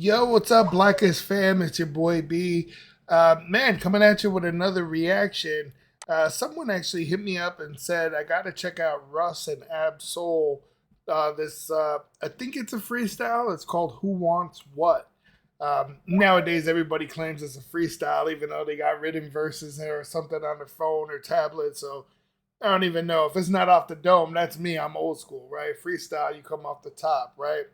Yo, what's up, Blackest fam? It's your boy B. Man, coming at you with another reaction. Someone actually hit me up and said I got to check out Russ and Ab Soul. I think it's a freestyle. It's called "Who Wants What." Nowadays, everybody claims it's a freestyle, even though they got written verses or something on their phone or tablet. So I don't even know if it's not off the dome. That's me. I'm old school, right? Freestyle, you come off the top, right?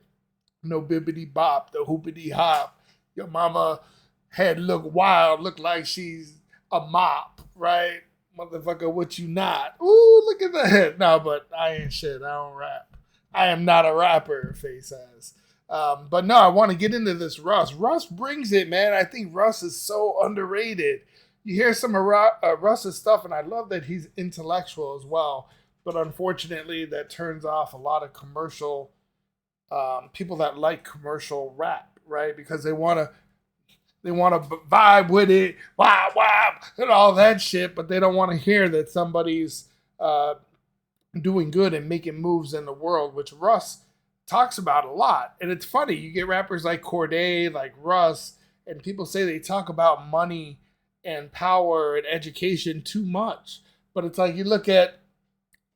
No bibbity bop, the hoopity hop. Your mama head look wild, look like she's a mop, right? Motherfucker, what you not? Ooh, look at that. No, but I ain't shit. I don't rap. I am not a rapper, face ass. But no, I want to get into this Russ. Russ brings it, man. I think Russ is so underrated. You hear some of Russ's stuff, and I love that he's intellectual as well. But unfortunately, that turns off a lot of commercial people that like commercial rap, right? Because they want to vibe with it, wow, wow, and all that shit, but they don't want to hear that somebody's doing good and making moves in the world, which Russ talks about a lot. And it's funny, you get rappers like Corday, like Russ, and people say they talk about money and power and education too much. But it's like you look at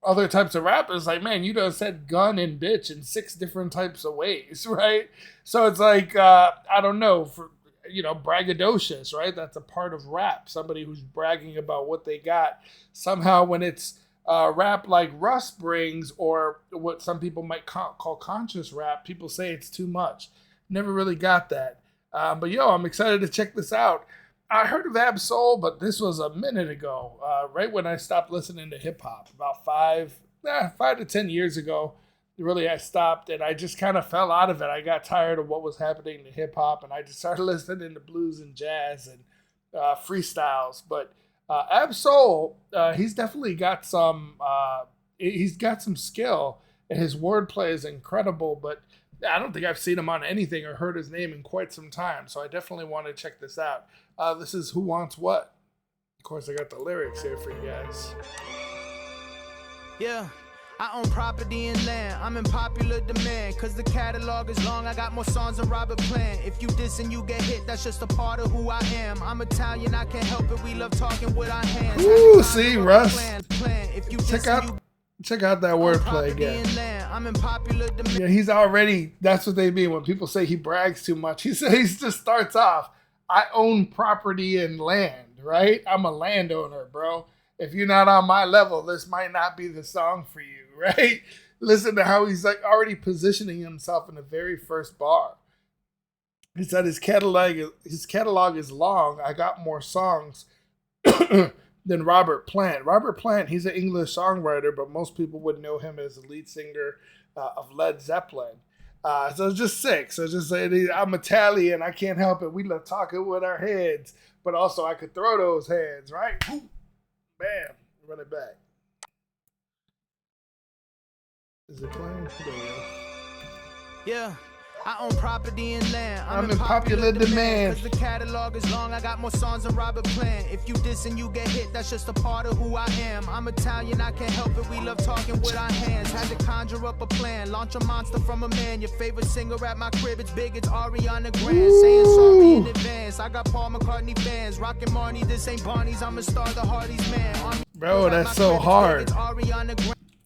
other types of rappers, like, man, you done said gun and bitch in six different types of ways, right? So it's like, I don't know, for braggadocious, right? That's a part of rap. Somebody who's bragging about what they got. Somehow, when it's rap like Russ brings, or what some people might call conscious rap, people say it's too much. Never really got that. But I'm excited to check this out. I heard of Ab Soul, but this was a minute ago, right when I stopped listening to hip hop, about 5 to 10 years ago. Really, I stopped and I just kind of fell out of it. I got tired of what was happening to hip hop, and I just started listening to blues and jazz and freestyles. But Ab Soul, he's definitely got some. He's got some skill, and his wordplay is incredible. But I don't think I've seen him on anything or heard his name in quite some time. So I definitely want to check this out. This is "Who Wants What." Of course, I got the lyrics here for you guys. Yeah, I own property and land. I'm in popular demand, cause the catalog is long. I got more songs than Robert Plant. If you diss and you get hit, that's just a part of who I am. I'm Italian, I can't help it. We love talking with our hands. Ooh, see, Russ. Check out that wordplay again. I'm in popular demand. Yeah, he's already, that's what they mean when people say he brags too much. He just starts off, I own property and land, right? I'm a landowner, bro. If you're not on my level, this might not be the song for you, right? Listen to how he's like already positioning himself in the very first bar. He said his catalog is long. I got more songs than Robert Plant. Robert Plant, he's an English songwriter, but most people would know him as the lead singer of Led Zeppelin. So it's just sick. So just say, I'm Italian. I can't help it. We love talking with our heads, but also I could throw those heads, right? Boom, bam, run it back. Is it playing? There we go. Yeah. I own property and land. I'm in popular demand. Cause the catalog is long. I got more songs than Robert Plant. If you diss and you get hit, that's just a part of who I am. I'm Italian, I can't help it. We love talking with our hands. Had to conjure up a plan. Launch a monster from a man. Your favorite singer at my crib, it's big, it's Ariana Grande. Saying sorry in advance. I got Paul McCartney fans. Rockin' Marnie, this ain't Barney's. I'm a star, the Hardy's man. Bro, that's so hard.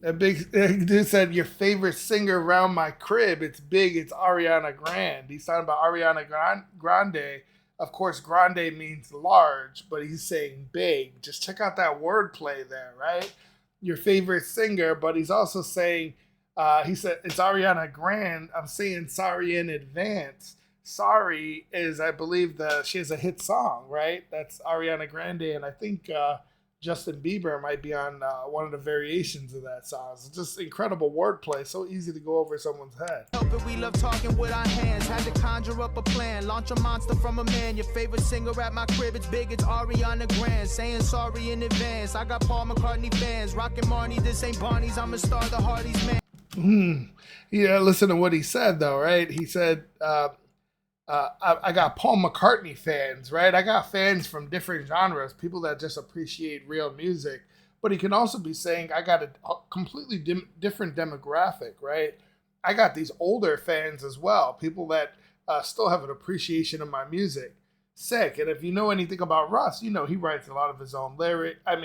That big dude said, your favorite singer around my crib, it's big, it's Ariana Grande. He's talking about Ariana Grande. Of course, grande means large, but he's saying big. Just check out that wordplay there, right? Your favorite singer, but he's also saying, he said, it's Ariana Grande. I'm saying sorry in advance. Sorry is, I believe, she has a hit song, right? That's Ariana Grande, and I think Justin Bieber might be on one of the variations of that song. It's just incredible wordplay. So easy to go over someone's head. We love talking with our hands. Had to conjure up a plan. Launch a monster from a man. Your favorite singer at my crib, it's big, it's Ariana Grande. Saying sorry in advance. I got Paul McCartney fans. Rockin' Marnie, this ain't Barney's. I'm a star, the Hardy's man. Yeah, listen to what he said though, right? He said, I got Paul McCartney fans, right? I got fans from different genres, people that just appreciate real music. But he can also be saying, I got a completely different demographic, right? I got these older fans as well, people that still have an appreciation of my music. Sick. And if you know anything about Russ, you know he writes a lot of his own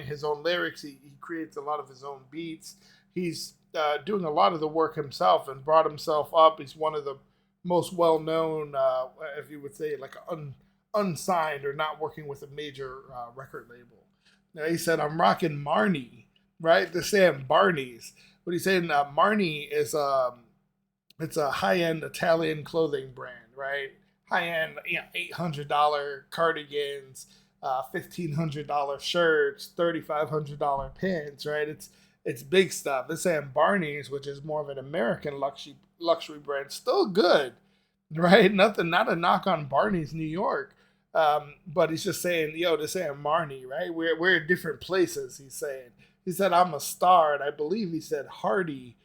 his own lyrics. He creates a lot of his own beats. He's doing a lot of the work himself and brought himself up. He's one of the most well-known, if you would say, like unsigned or not working with a major record label. Now he said, "I'm rocking Marnie," right? They're saying Barney's. What he's saying, Marnie is it's a high-end Italian clothing brand, right? High-end, $800 cardigans, $1,500 shirts, $3,500 pants, right? It's big stuff. They're saying Barney's, which is more of an American luxury brand, still good, right? Not a knock on Barney's New York, but he's just saying, they're saying Marnie, right? We're in different places. He's saying. He said, "I'm a star," and I believe he said Hardy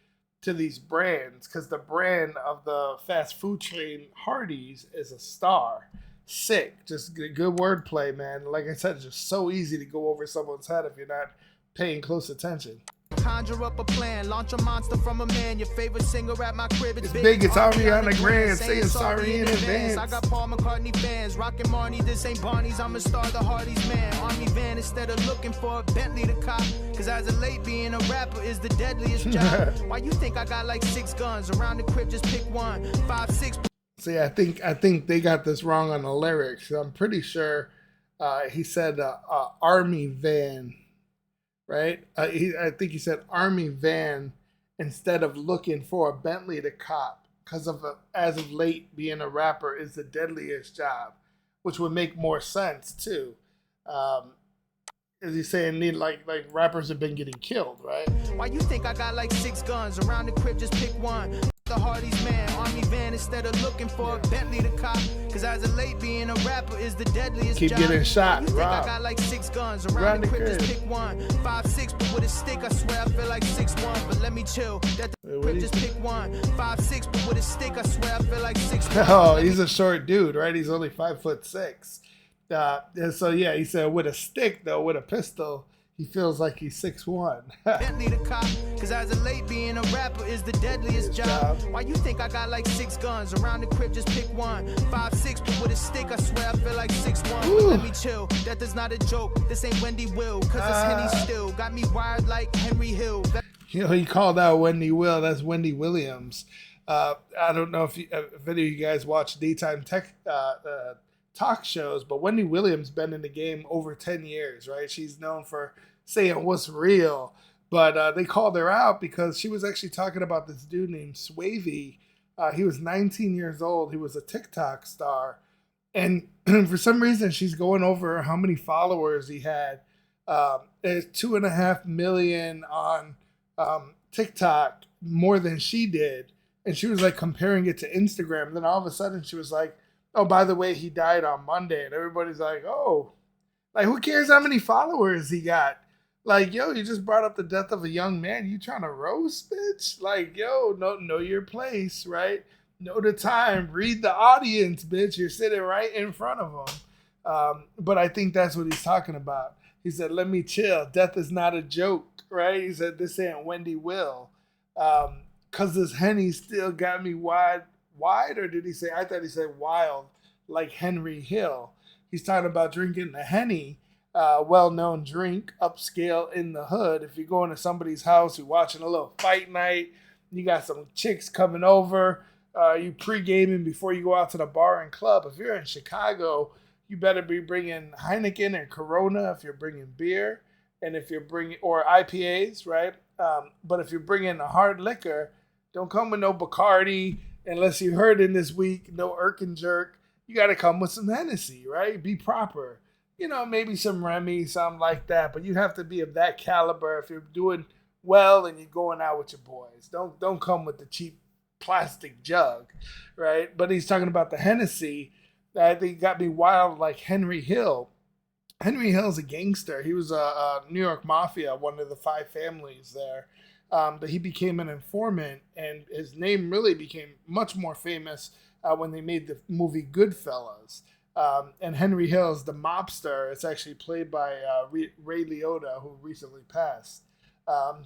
to these brands because the brand of the fast food chain Hardee's is a star. Sick. Just good wordplay, man. Like I said, it's just so easy to go over someone's head if you're not paying close attention. Conjure up a plan, launch a monster from a man. Your favorite singer at my crib. It's big, it's Ariana Grande, saying sorry in advance. I got Paul McCartney fans, rockin' Marnie, this ain't Barney's. I'm a star, the Hardy's man. Army van instead of looking for a Bentley to cop. Cause as of late, being a rapper is the deadliest job. Why you think I got like 6 guns? Around the crib, just pick one. 5, 6. See, I think they got this wrong on the lyrics. I'm pretty sure he said army van. Right? I think he said army van instead of looking for a Bentley to cop because as of late being a rapper is the deadliest job, which would make more sense too. Is he saying like rappers have been getting killed, right? Why you think I got like 6 guns? Around the crib, just pick one. The Hardy's man, army van instead of looking for a Bentley to cop. Cause as of late, being a rapper is the deadliest Keep job. Getting shot, you think Rob. I got like 6 guns? Around the crib, just pick one. 5, 6, but with a stick, I swear I feel like 6'1". But let me chill. That the crib, just pick one. 5, 6, but with a stick, I swear I feel like 6'1". Oh, he's a short dude, right? He's only 5'6". And so yeah, he said with a stick though, with a pistol, he feels like he's 6'1". Bentley to cop, cause as of late, being a rapper is the deadliest job. Why you think I got like 6 guns? Around the crib, just pick one. 5, 6, but with a stick, I swear I feel like 6'1". But let me chill, that is not a joke. This ain't Wendy Will, cause this Henny still got me wired like Henry Hill. He called out Wendy Will. That's Wendy Williams. I don't know if any of you guys watch daytime talk shows, but Wendy Williams been in the game over 10 years, right? She's known for saying what's real, but they called her out because she was actually talking about this dude named Swavey. He was 19 years old. He was a TikTok star, and for some reason she's going over how many followers he had. It's 2.5 million on TikTok, more than she did, and she was like comparing it to Instagram. And then all of a sudden she was like, "Oh, by the way, he died on Monday," and everybody's like, "Oh, like who cares how many followers he got?" Like, yo, you just brought up the death of a young man. You trying to roast, bitch? Like, yo, know your place, right? Know the time. Read the audience, bitch. You're sitting right in front of them. But I think that's what he's talking about. He said, "Let me chill. Death is not a joke," right? He said, "This ain't Wendy Will. Cause this Henny still got me wide, or did he say? I thought he said wild, like Henry Hill." He's talking about drinking the Henny. Well-known drink, upscale in the hood. If you're going to somebody's house, you're watching a little fight night, you got some chicks coming over, you pre-gaming before you go out to the bar and club. If you're in Chicago, you better be bringing Heineken and Corona if you're bringing beer, and if you're bringing, or IPAs, right? But if you're bringing a hard liquor, don't come with no Bacardi, unless you heard in this week, no Irk and Jerk. You got to come with some Hennessy, right? Be proper. Maybe some Remy, something like that. But you have to be of that caliber if you're doing well and you're going out with your boys. Don't come with the cheap plastic jug, right? But he's talking about the Hennessy. I think got me wild like Henry Hill. Henry Hill's a gangster. He was a New York Mafia, one of the 5 families there. But he became an informant, and his name really became much more famous when they made the movie Goodfellas. And Henry Hill's the mobster. It's actually played by Ray Liotta, who recently passed.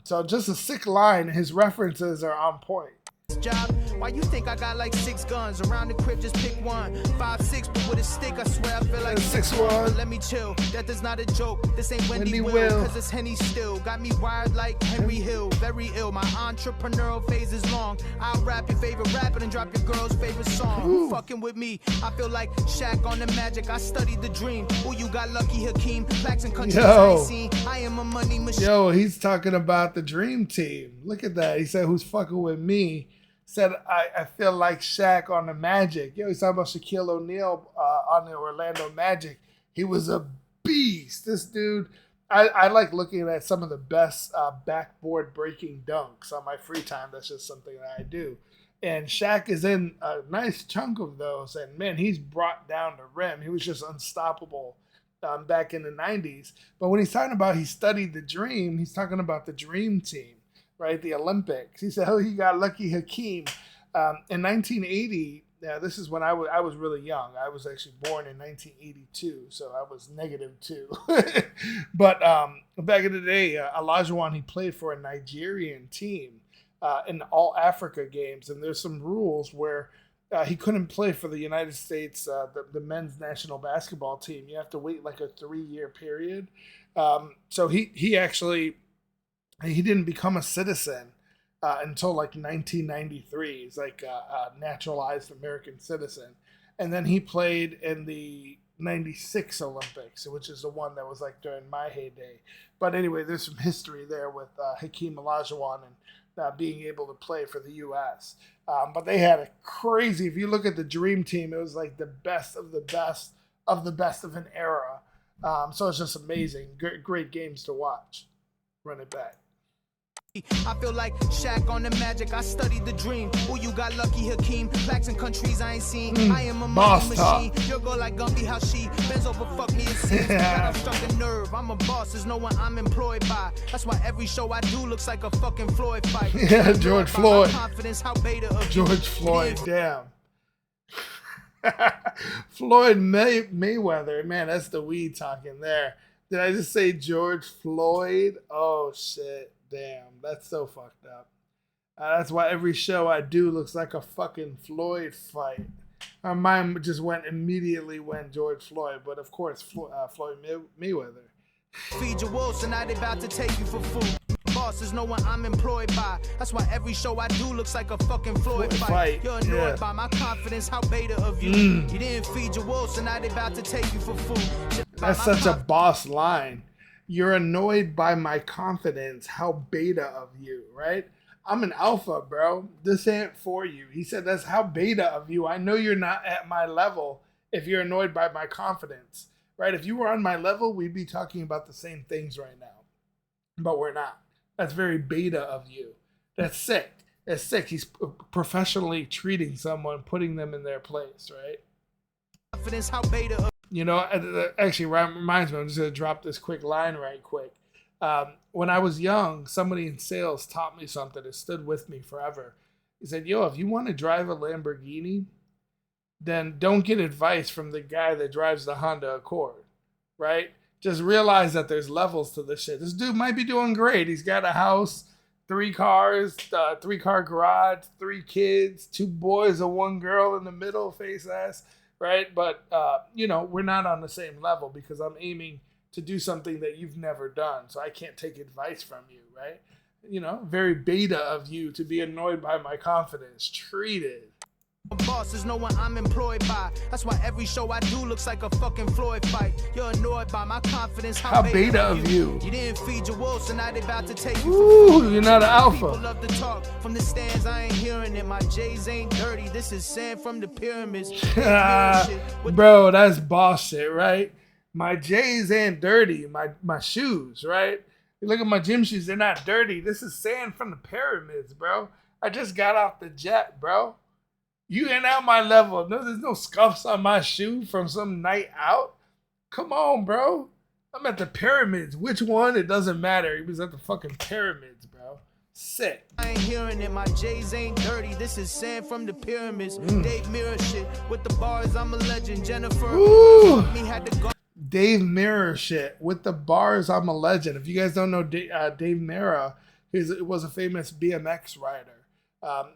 So just a sick line. His references are on point. job. Why you think I got like 6 guns around the crib? Just pick one. 5'6", but with a stick, I swear I feel like 6'1". Let me chill. That is not a joke. This ain't Wendy Will, cause it's Henny still. Got me wired like Henry Hill. Very ill. My entrepreneurial phase is long. I'll rap your favorite rapper and drop your girl's favorite song. Ooh. Fucking with me, I feel like Shaq on the Magic. I studied the dream. Oh, you got lucky, Hakeem. Blacks and countries I ain't seen. I am a money machine. Yo, he's talking about the dream team. Look at that. He said, "Who's fucking with me?" Said, I feel like Shaq on the Magic. Yo, he's talking about Shaquille O'Neal on the Orlando Magic. He was a beast. This dude, I like looking at some of the best backboard breaking dunks on my free time. That's just something that I do. And Shaq is in a nice chunk of those. And, man, he's brought down the rim. He was just unstoppable back in the 90s. But when he's talking about he studied the dream, he's talking about the dream team. Right, the Olympics. He said, "Oh, he got lucky, Hakeem." In 1980, this is when I was really young. I was actually born in 1982, so I was -2. But back in the day, Olajuwon, he played for a Nigerian team in all Africa games, and there's some rules where he couldn't play for the United States, the men's national basketball team. You have to wait like a 3-year period. So he actually. He didn't become a citizen until like 1993. He's like a naturalized American citizen. And then he played in the 96 Olympics, which is the one that was like during my heyday. But anyway, there's some history there with Hakeem Olajuwon and being able to play for the U.S. But they had a crazy, if you look at the Dream Team, it was like the best of the best of the best of an era. So it's just amazing. Great games to watch. Run it back. I feel like Shaq on the Magic. I studied the dream. Oh, you got lucky, Hakeem. Blacks and countries I ain't seen. I am a money machine. Your girl like Gumby, how she bends over, fuck me and sings. I'm struck a nerve. I'm a boss. There's no one I'm employed by. That's why every show I do looks like a fucking Floyd fight. Yeah, George Floyd. Confidence, how beta of George Floyd, damn. Floyd Mayweather, man, that's the weed talking there. Did I just say George Floyd? Oh shit. Damn, that's so fucked up. That's why every show I do looks like a fucking Floyd fight. My mind just immediately went George Floyd, but of course Floyd Mayweather. Feed your wolves and now they about to take you for food. Boss is no one I'm employed by. That's why every show I do looks like a fucking Floyd fight. You're annoyed by my confidence, how beta of you. You didn't feed your wolves and now they about to take you for food. That's such a boss line. You're annoyed by my confidence. How beta of you, right? I'm an alpha, bro. This ain't for you. He said, that's how beta of you. I know you're not at my level if you're annoyed by my confidence, right? If you were on my level, we'd be talking about the same things right now. But we're not. That's very beta of you. That's sick. That's sick. He's professionally treating someone, putting them in their place, right? Confidence, how beta of you know, actually reminds me, I'm just going to drop this quick line right quick. When I was young, somebody in sales taught me something that stood with me forever. He said, yo, if you want to drive a Lamborghini, then don't get advice from the guy that drives the Honda Accord, right? Just realize that there's levels to this shit. This dude might be doing great. He's got a house, 3 cars, 3-car garage, 3 kids, 2 boys and 1 girl in the middle, face ass. Right. But, you know, we're not on the same level because I'm aiming to do something that you've never done. So I can't take advice from you. Right. You know, very beta of you to be annoyed by my confidence. Treated. Boss is no one I'm employed by. That's why every show I do looks like a fucking Floyd fight. You're annoyed by my confidence. How beta of you. You didn't feed your wolves, so now they about to take you. Ooh, you're not an alpha. People love to talk from the stands. I ain't hearing it. My J's ain't dirty. This is sand from the pyramids. Bro, that's boss shit, right? My J's ain't dirty. My shoes, right? You look at my gym shoes, they're not dirty. This is sand from the pyramids, bro. I just got off the jet, bro. You ain't at my level. No, there's no scuffs on my shoe from some night out. Come on, bro. I'm at the pyramids. Which one? It doesn't matter. He was at the fucking pyramids, bro. Sick. I ain't hearing it. My J's ain't dirty. This is sand from the pyramids. Dave Mirror shit. With the bars, I'm a legend. Jennifer. Ooh. Me had to go. Dave Mirror shit. With the bars, I'm a legend. If you guys don't know Dave Mirror, he was a famous BMX rider.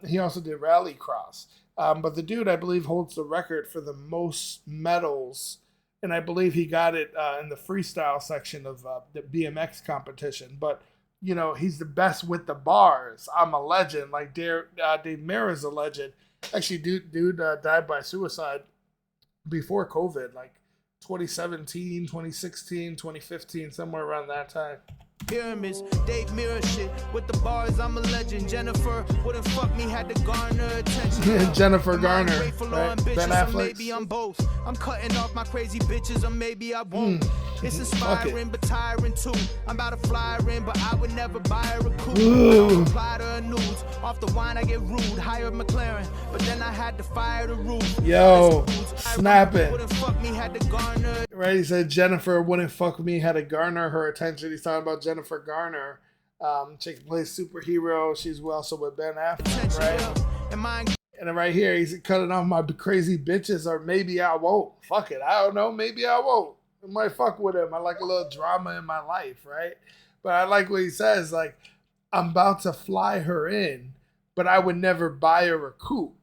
He also did rallycross. But the dude, I believe, holds the record for the most medals, and I believe he got it in the freestyle section of the BMX competition. But you know, he's the best with the bars. I'm a legend. Like Dave Mara's a legend. Actually, dude died by suicide before COVID, like 2017, 2016, 2015, somewhere around that time. Pyramids, Dave Mirror shit with the bars. I'm a legend. Jennifer wouldn't fuck me, had to garner attention. Jennifer Garner, right? Ben Affleck. Maybe I'm both. I'm cutting off my crazy bitches, or maybe I won't. It's inspiring but tiring too. I'm about to fly her in, but I would never buy her a coupe. I don't reply to her nudes. Off the wine I get rude. Hired McLaren, but then I had to fire the roof. Yo, snapping. Wouldn't fuck me, had to garner. Right, he said Jennifer wouldn't fuck me, had to garner her attention. He's talking about Jennifer Garner. Chick plays superhero. She's also with Ben Affleck, right? And then right here, he's cutting off my crazy bitches, or maybe I won't. Fuck it, I don't know. Maybe I won't. I might fuck with him. I like a little drama in my life, right? But I like what he says, like, I'm about to fly her in, but I would never buy her a coupe.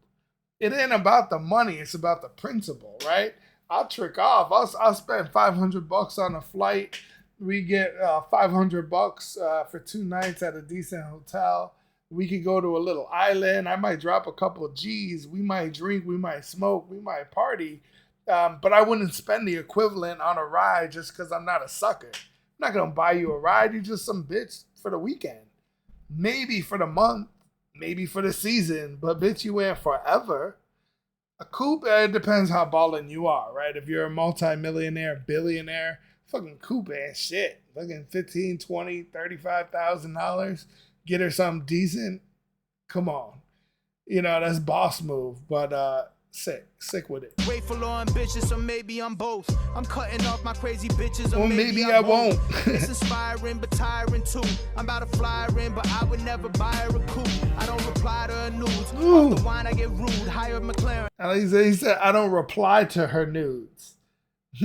It ain't about the money. It's about the principle, right? I'll trick off. I'll spend $500 on a flight. We get $500 for 2 nights at a decent hotel. We could go to a little island. I might drop a couple of G's. We might drink. We might smoke. We might party. But I wouldn't spend the equivalent on a ride just because I'm not a sucker. I'm not going to buy you a ride. You're just some bitch for the weekend. Maybe for the month. Maybe for the season. But bitch, you in forever. A coupe, it depends how ballin' you are, right? If you're a multi-millionaire, billionaire, fucking coupe ain't shit. Fucking $15,000, $20,000, $35,000. Get her something decent. Come on. You know, that's boss move. But sick with it. Grateful or ambitious, or maybe I'm both. I'm cutting off my crazy bitches, or maybe I won't. It's inspiring but tiring too. I'm about to fly her in, but I would never buy her a coupe. I don't reply to her nudes. Off the wine I get rude. Hired McLaren. He said I don't reply to her nudes.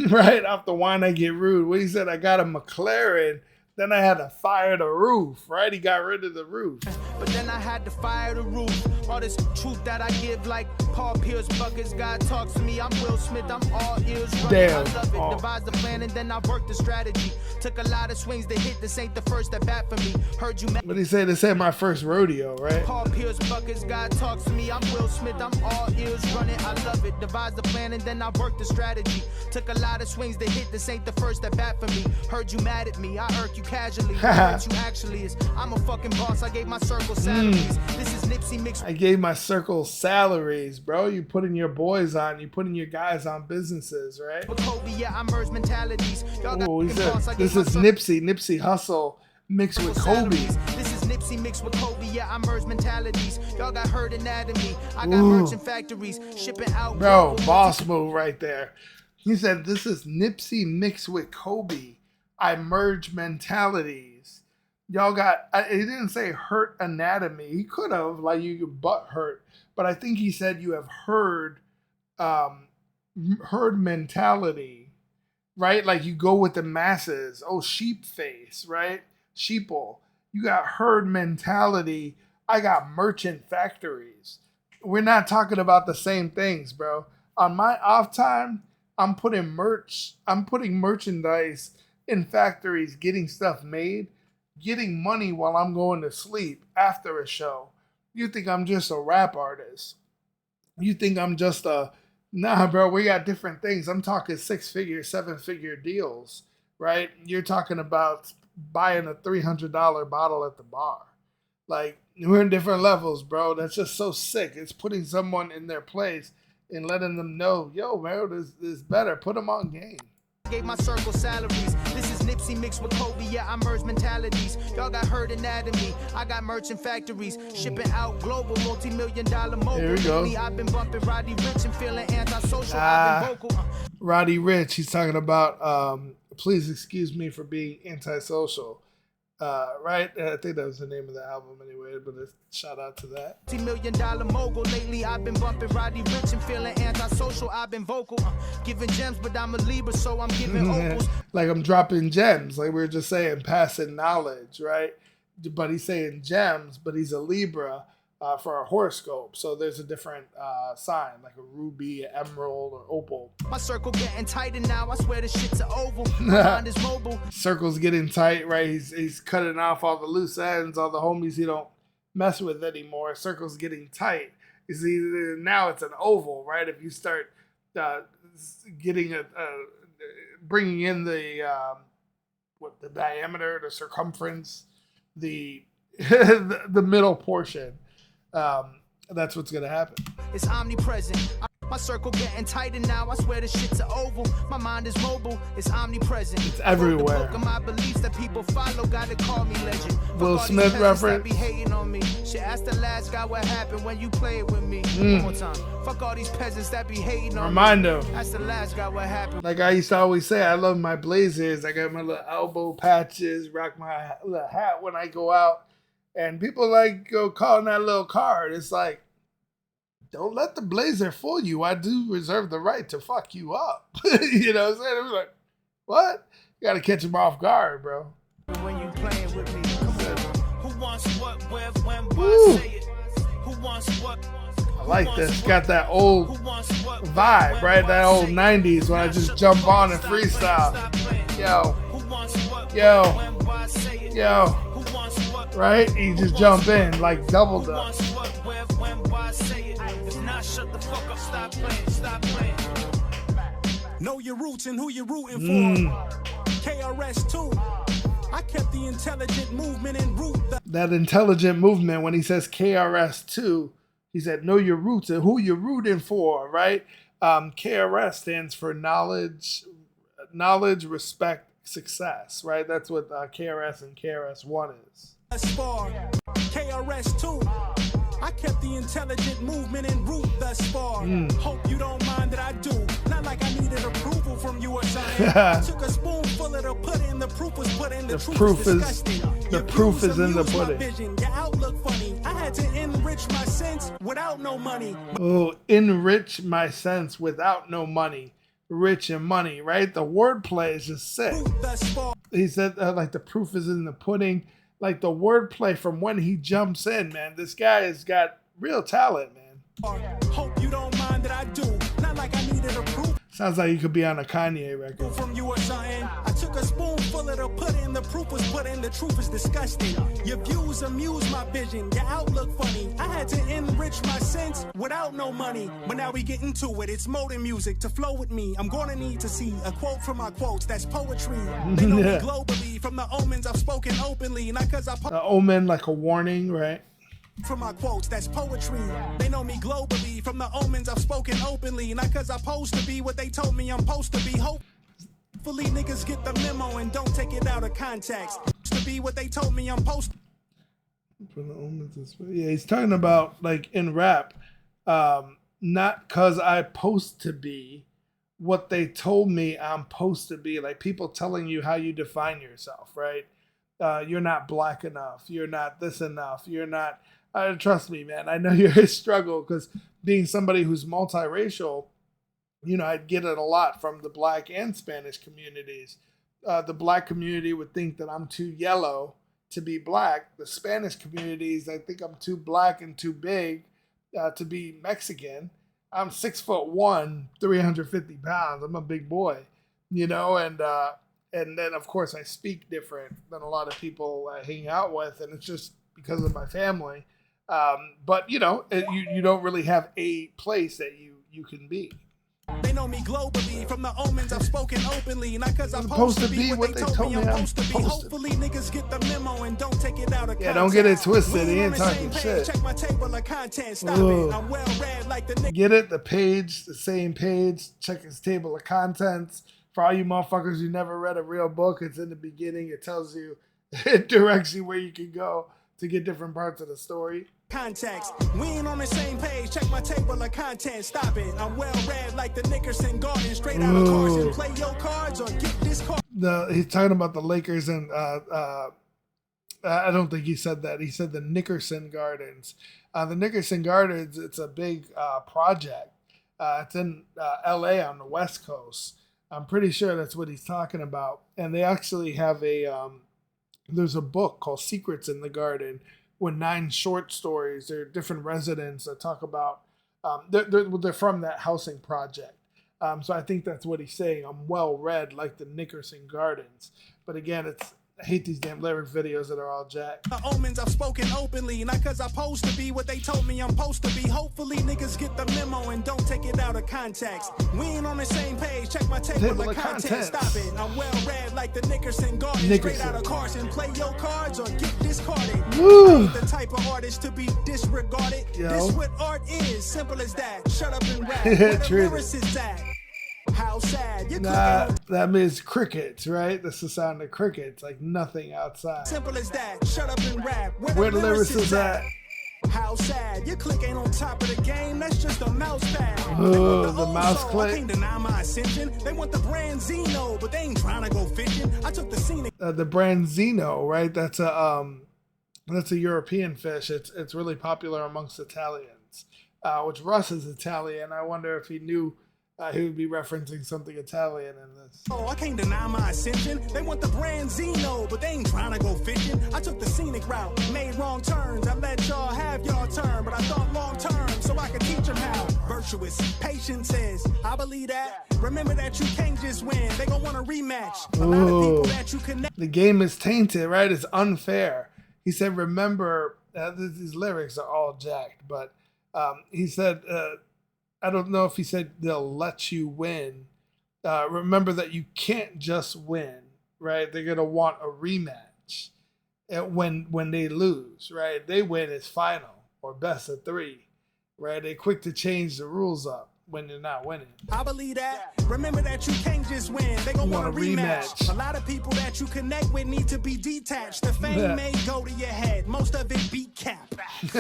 Right? Off the wine I get rude. Well, he said I got a McLaren. Then I had to fire the roof, right? He got rid of the roof. But then I had to fire the roof. All this truth that I give, like Paul Pierce buckets. God talks to me, I'm Will Smith, I'm all ears. Damn. I love it. Devise the plan and then I work the strategy. Took a lot of swings to hit. This ain't the first at bat for me. Heard you. What he said? This ain't my first rodeo, right? Paul Pierce buckets. God talks to me, I'm Will Smith, I'm all ears running. I love it. Devise the plan and then I work the strategy. Took a lot of swings to hit. This ain't the first at bat for me. Heard you mad at me, I irk you casually. What you actually is, I'm a fucking boss. I gave my circle salaries. This is Nipsey mixed. I gave my circle salaries, bro. You putting your boys on, you putting your guys on businesses, right? Kobe, yeah, I merge mentalities. Oh, he said, this is Nipsey Hustle mixed with Kobe. This is Nipsey mixed with Kobe, yeah, I merge mentalities. Y'all got herd anatomy. I got merchant factories shipping out. Bro, boss move right there. He said, this is Nipsey mixed with Kobe. I merge mentalities. Y'all got, he didn't say hurt anatomy. He could have, like you butt hurt. But I think he said you have herd mentality, right? Like you go with the masses. Oh, sheep face, right? Sheeple. You got herd mentality. I got merchant factories. We're not talking about the same things, bro. On my off time, I'm putting merchandise in factories, getting stuff made, getting money while I'm going to sleep after a show. You think I'm just a rap artist. You think I'm just nah, bro, we got different things. I'm talking 6-figure, 7-figure deals, right? You're talking about buying a $300 bottle at the bar. Like, we're in different levels, bro. That's just so sick. It's putting someone in their place and letting them know, yo, man, this is better. Put them on game. Gave my circle salaries. This is Nipsey mixed with Kobe, yeah, I merge mentalities. Y'all got herd anatomy. I got merchant factories shipping out global multi-million-dollar mobile. Here we go. I've been bumping Roddy Rich and feeling antisocial. I've been vocal. Roddy Rich, he's talking about please excuse me for being antisocial. Right? I think that was the name of the album anyway, but a shout out to that. $multi-million mogul. Lately I've been bumping Roddy Rich and feeling antisocial. I've been vocal. Giving gems, but I'm a Libra, so I'm giving opals. Like I'm dropping gems, like we were just saying, passing knowledge, right? But he's saying gems, but he's a Libra. for a horoscope. So there's a different sign, like a ruby, emerald, or opal. My circle getting tighter now. I swear this shit's an oval. My mind is mobile. Circle's getting tight, right? He's cutting off all the loose ends, all the homies he don't mess with anymore. Circle's getting tight. You see, now it's an oval, right? If you start getting bringing in the the diameter, the circumference, the the middle portion, that's what's gonna happen. It's omnipresent. My circle getting tighter now. I swear this shit's an oval. My mind is mobile. It's omnipresent. It's everywhere. The book of my beliefs that people follow. Gotta call me legend. Will Smith reference. Be hating on me. Shit, ask the last guy what happened when you played with me. One more time. Fuck all these peasants that be hating on Remind me. them. Ask the last guy what happened. Like I used to always say, I love my blazers. I got my little elbow patches, rock my little hat when I go out. And people like go calling that little card. It's like, don't let the blazer fool you. I do reserve the right to fuck you up. You know what I'm saying? It was like, what? You got to catch him off guard, bro. When you playing with me, come on. Who wants what, where, when, why, say it? Who wants what? I like this. Got that old vibe, right? That old 90s when I just jump on and freestyle. Yo. Right? You just jump in like double dutch. Know your roots and who you're rooting for. KRS2. I kept the intelligent movement en route. That intelligent movement, when he says KRS2, he said, know your roots and who you're rooting for, right? KRS stands for knowledge, respect, success, right? That's what KRS and KRS1 is. KRS2. I kept the intelligent movement en route thus far. Hope you don't mind that I do. Not like I needed approval from you or something. I took a spoonful of the pudding. The proof was put in. The proof is disgusting. The proof is in the pudding. Your outlook funny. I had to enrich my sense without no money. Oh, enrich my sense without no money. Rich and money, right? The wordplay is just sick. He said like the proof is in the pudding. Like the wordplay from when he jumps in, man. This guy has got real talent, man. Hope you don't mind that I do. Not like I needed a proof. Sounds like he could be on a Kanye record. From you or something. I took a spoonful of the pudding. The proof was put in. The truth is disgusting. Your views amuse my vision. Your outlook funny. I had to enrich my sense without no money. But now we get into it. It's modern music to flow with me. I'm gonna need to see a quote from my quotes. That's poetry. They know me globally from the omens I've spoken openly. Not cause I omen like a warning, right? From my quotes, that's poetry. They know me globally from the omens I've spoken openly. Not cause I'm supposed to be what they told me I'm supposed to be. Hopefully niggas get the memo and don't take it out of context. To be what they told me I'm supposed to. From the omens, yeah, he's talking about like in rap, not cause I supposed to be what they told me I'm supposed to be. Like people telling you how you define yourself, right? You're not black enough. You're not this enough. You're not. Trust me, man. I know you're a struggle because being somebody who's multiracial, you know, I'd get it a lot from the black and Spanish communities. The black community would think that I'm too yellow to be black. The Spanish communities, I think I'm too black and too big to be Mexican. I'm 6'1", 350 pounds. I'm a big boy, you know, and then of course I speak different than a lot of people I hang out with, and it's just because of my family. But you know, you don't really have a place that you can be. They know me globally from the omens I've spoken openly. Not cause I'm supposed to be what they told me I'm supposed to be. Hopefully niggas get the memo and don't take it out of context. Yeah, don't get it twisted. He ain't talking shit. Check my table of content. Stop it. I'm well read like the nigga. Get it? The page, the same page. Check his table of contents. For all you motherfuckers who never read a real book, it's in the beginning. It tells you, it directs you where you can go to get different parts of the story. Context. We ain't on the same page. Check my table of content. Stop it. I'm well read like the Nickerson Garden. Straight out of cars and play your cards or get this card. He's talking about the Lakers and I don't think he said that. He said the Nickerson Gardens. The Nickerson Gardens, it's a big project. It's in LA on the West Coast. I'm pretty sure that's what he's talking about. And they actually have there's a book called Secrets in the Garden, with 9 short stories. They're different residents that talk about, they're from that housing project. So I think that's what he's saying. I'm well read like the Nickerson Gardens. But again, I hate these damn lyric videos that are all jacked. The omens, I've spoken openly, not cause I'm supposed to be what they told me I'm supposed to be. Hopefully niggas get the memo and don't take it out of context. We ain't on the same page, check my table of content. Stop it, I'm well read like the Nickerson Garden. Straight out of Carson, play your cards or get discarded. Woo. The type of artist to be disregarded. This what art is, simple as that. Shut up and rap, where the lyricist at? How sad. That means crickets, right? That's the sound of crickets, like nothing outside. Simple as that. Shut up and rap. Where the lyricist at? How sad. Your click ain't on top of the game. That's just a mouse pad. The mouse click. I can't deny my ascension. They want the brand Zeno, but they ain't trying to go fishing. I took the scenic. The brand Zeno, right? That's a European fish. It's really popular amongst Italians. Which Russ is Italian. I wonder if he knew. He would be referencing something Italian in this. Oh, I can't deny my ascension. They want the brand Zeno, but they ain't trying to go fishing. I took the scenic route, made wrong turns. I let y'all have y'all turn, but I thought long term, so I could teach them how. Virtuous, patience is, I believe that. Remember that you can't just win. They gon' want a rematch. A lot of people that you connect. The game is tainted, right? It's unfair. He said, remember, these lyrics are all jacked, but he said, I don't know if he said they'll let you win. Remember that you can't just win, right? They're gonna want a rematch when they lose, right? They win is final or best of 3, right? They're quick to change the rules up when you're not winning. I believe that. Remember that you can't just win. They gon' want a rematch. A lot of people that you connect with need to be detached. The fame may go to your head. Most of it beat cap.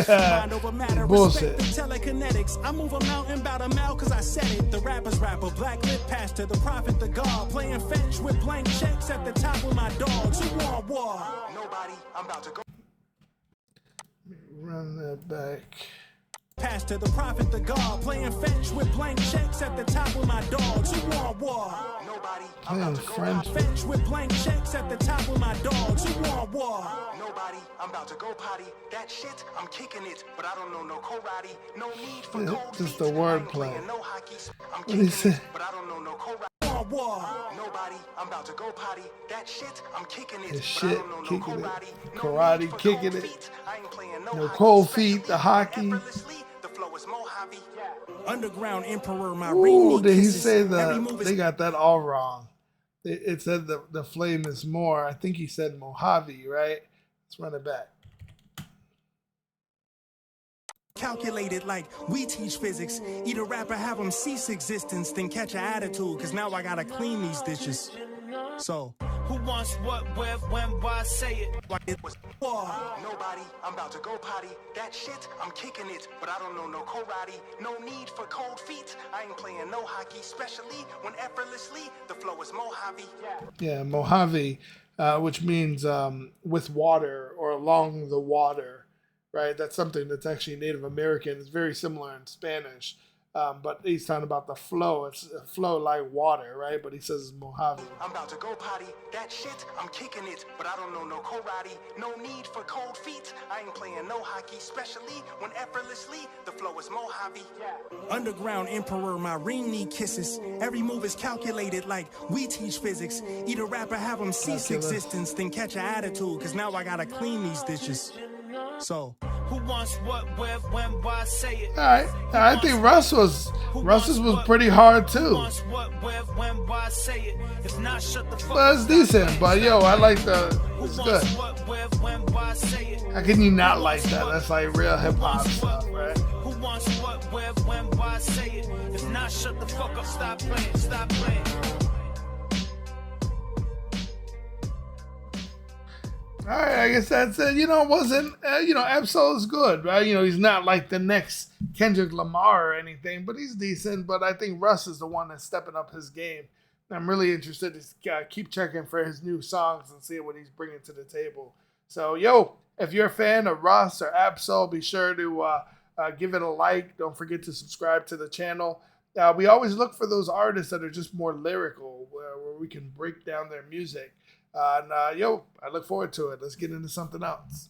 Mind over matter. Bullshit. Respect the telekinetics. I move a mountain about a mile cause I said it. The rapper's rapper. Black lip pastor. The prophet, the God. Playing fetch with blank checks at the top with my dogs. Who want war? Nobody. I'm about to go. Run that back. Pastor, the prophet, the God, playing fetch with blank checks at the top with my dogs. Who want war? Nobody. Playing French. Fetch with blank checks at the top with my dogs. Who want war? Nobody. I'm about to go potty. That shit, I'm kicking it, but I don't know no karate. No need for cold just feet. the wordplay. No hockey. I'm What he kicking say? it, but I don't know no karate. War. Nobody. I'm about to go potty. That shit, I'm kicking it, The but shit, I don't know no kicking it. karate. No Karate, need for kicking cold it. feet. I ain't playing No hockey, cold feet, the especially hockey. effortlessly. The flow is Mojave. Underground Emperor, my Ooh, did he kisses. say Every move they is got that all wrong. It said the flame is more. I think he said Mojave, right? Let's run it back. calculated like we teach physics. Eat a rapper, have them cease existence, then catch an attitude, cause now I gotta clean these dishes. So, who wants what, where, when, why, say it? Like it was war. Nobody, I'm about to go potty. That shit, I'm kicking it, but I don't know no karate. No need for cold feet. I ain't playing no hockey, especially when effortlessly the flow is Mojave. Yeah, Mojave, which means with water or along the water, right? That's something that's actually Native American. It's very similar in Spanish. But he's talking about the flow. It's a flow like water, right? But he says it's Mojave. I'm about to go potty. That shit, I'm kicking it, but I don't know no karate. No need for cold feet. I ain't playing no hockey, especially when effortlessly the flow is Mojave. Underground Emperor, my ring need kisses. Every move is calculated like we teach physics. Eat a rapper, have them cease existence, then catch an attitude, cause now I gotta clean these dishes. So, who wants what, where, when, why, say it? All right, I think Russ's was pretty hard too. But it's decent. But yo, I like it's good. How can you not like that? That's like real hip hop stuff, right? Who wants what, where, when, why, say it? If not, shut the fuck up, stop playing, stop playing. All right, I guess that's it. It wasn't, Absol is good, right? He's not like the next Kendrick Lamar or anything, but he's decent. But I think Russ is the one that's stepping up his game. I'm really interested to keep checking for his new songs and see what he's bringing to the table. So, if you're a fan of Russ or Absol, be sure to give it a like. Don't forget to subscribe to the channel. We always look for those artists that are just more lyrical, where we can break down their music. I look forward to it. Let's get into something else.